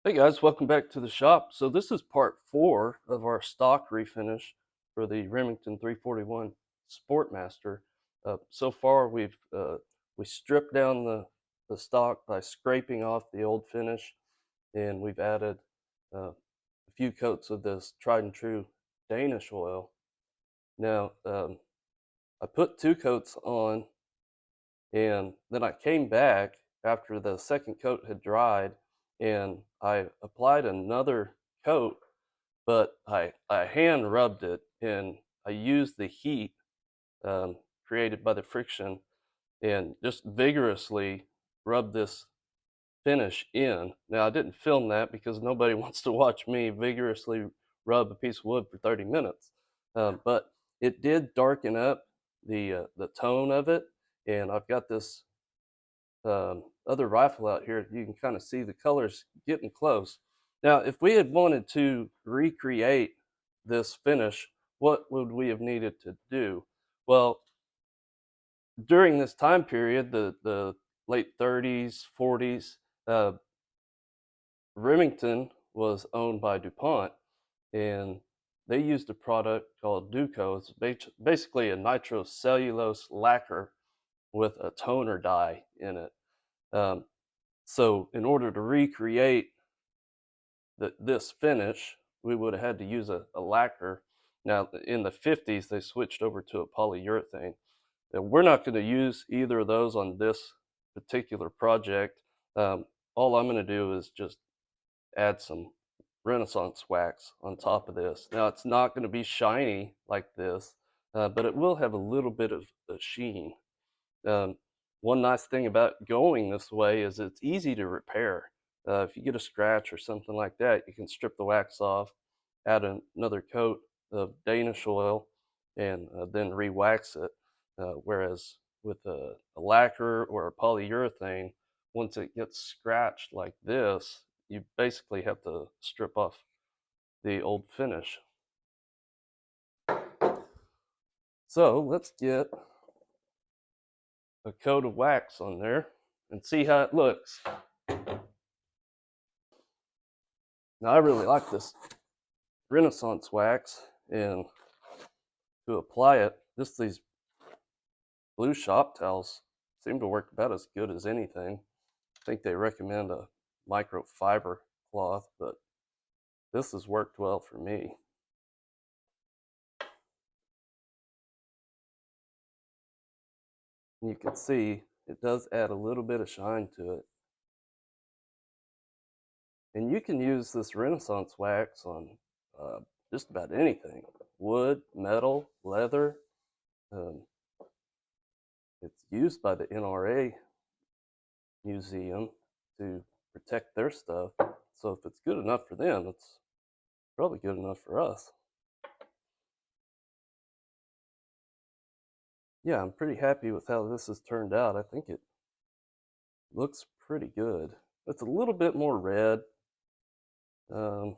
Hey guys, welcome back to the shop. So this is part 4 of our stock refinish for the Remington 341 Sportmaster. So far we stripped down the stock by scraping off the old finish, and we've added a few coats of this tried and true Danish oil. Now I put 2 coats on, and then I came back after the second coat had dried, and I applied another coat, but I hand rubbed it, and I used the heat created by the friction and just vigorously rubbed this finish in. Now, I didn't film that because nobody wants to watch me vigorously rub a piece of wood for 30 minutes. But it did darken up the tone of it, and I've got this other rifle out here. You can kind of see the colors getting close. Now, if we had wanted to recreate this finish, what would we have needed to do? Well, during this time period, the late 30s, 40s, uh, Remington was owned by DuPont, and they used a product called Duco. It's basically a nitrocellulose lacquer with a toner dye in it. Um, so in order to recreate this finish, we would have had to use a lacquer. Now, in the 50s, they switched over to a polyurethane. And we're not going to use either of those on this particular project. All I'm going to do is just add some Renaissance wax on top of this. Now, it's not going to be shiny like this, but it will have a little bit of a sheen. Um, One nice thing about going this way is it's easy to repair. If you get a scratch or something like that, you can strip the wax off, add another coat of Danish oil, and then re-wax it. Whereas with a lacquer or a polyurethane, once it gets scratched like this, you basically have to strip off the old finish. So let's get a coat of wax on there and see how it looks. Now, I really like this Renaissance wax, and to apply it, just these blue shop towels seem to work about as good as anything. I think they recommend a microfiber cloth, but this has worked well for me. And you can see it does add a little bit of shine to it. And you can use this Renaissance wax on uh, just about anything: wood, metal, leather. Um, it's used by the NRA museum to protect their stuff. So if it's good enough for them, it's probably good enough for us. Yeah, I'm pretty happy with how this has turned out. I think it looks pretty good. It's a little bit more red um,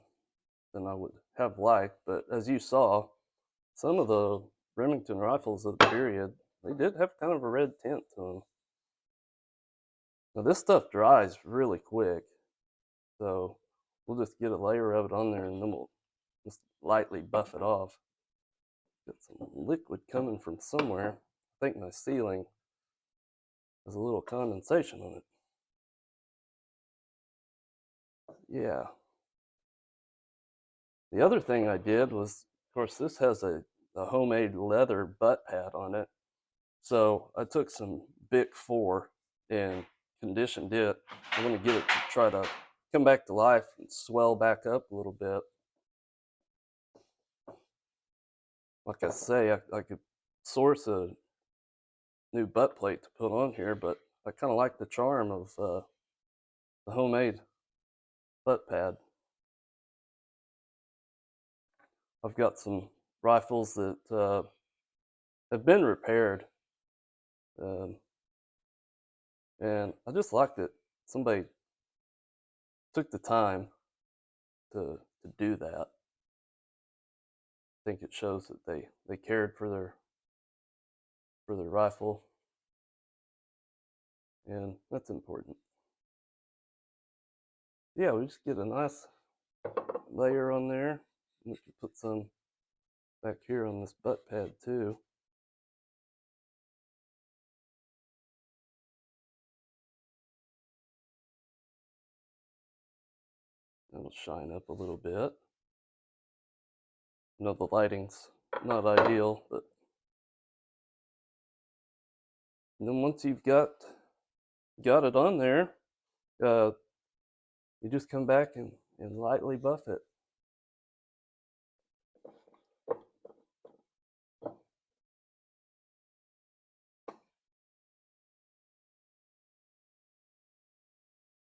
than I would have liked, but as you saw, some of the Remington rifles of the period, they did have kind of a red tint to them. Now this stuff dries really quick, so we'll just get a layer of it on there and then we'll just lightly buff it off. Got some liquid coming from somewhere. I think my ceiling has a little condensation on it. Yeah. The other thing I did was, of course, this has a homemade leather butt pad on it. So I took some Bic 4 and conditioned it. I'm going to get it to try to come back to life and swell back up a little bit. Like I say, I could source a new butt plate to put on here, but I kind of like the charm of the homemade butt pad. I've got some rifles that have been repaired, um, and I just like that somebody took the time to do that. I think it shows that they cared for their rifle, and that's important. Yeah, we just get a nice layer on there. We can put some back here on this butt pad too. It'll shine up a little bit. I know the lighting's not ideal, but and then once you've got it on there, uh, you just come back and lightly buff it.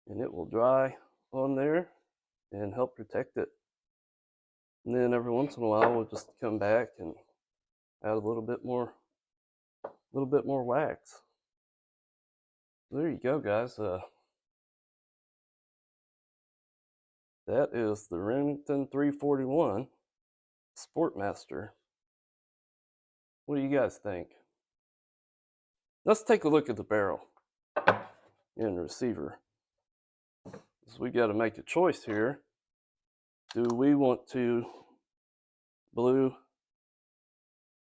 And it will dry on there and help protect it. And then every once in a while, we'll just come back and add a little bit more wax. There you go, guys. That is the Remington 341 Sportmaster. What do you guys think? Let's take a look at the barrel and receiver. So we got to make a choice here. Do we want to blue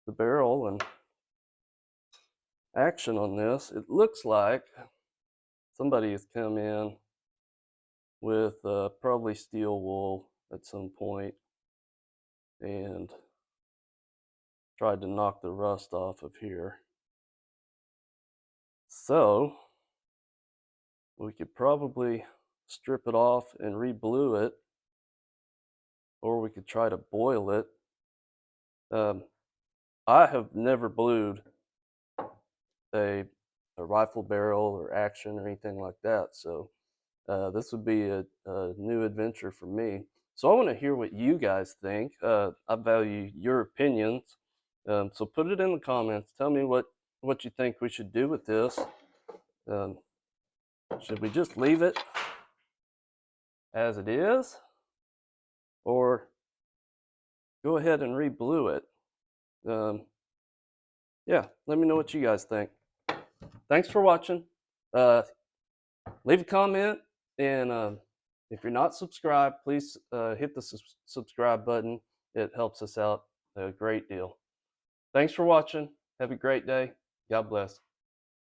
the barrel and action on this? It looks like somebody has come in with probably steel wool at some point and tried to knock the rust off of here. So we could probably strip it off and re-blue it, or we could try to boil it. I have never blued a rifle barrel or action or anything like that, so this would be a new adventure for me. So I want to hear what you guys think. I value your opinions, so put it in the comments. Tell me what you think we should do with this. Should we just leave it as it is, or go ahead and re-blue it? Yeah, let me know what you guys think. Thanks for watching. Leave a comment, and if you're not subscribed, please hit the subscribe button. It helps us out a great deal. Thanks for watching. Have a great day. God bless.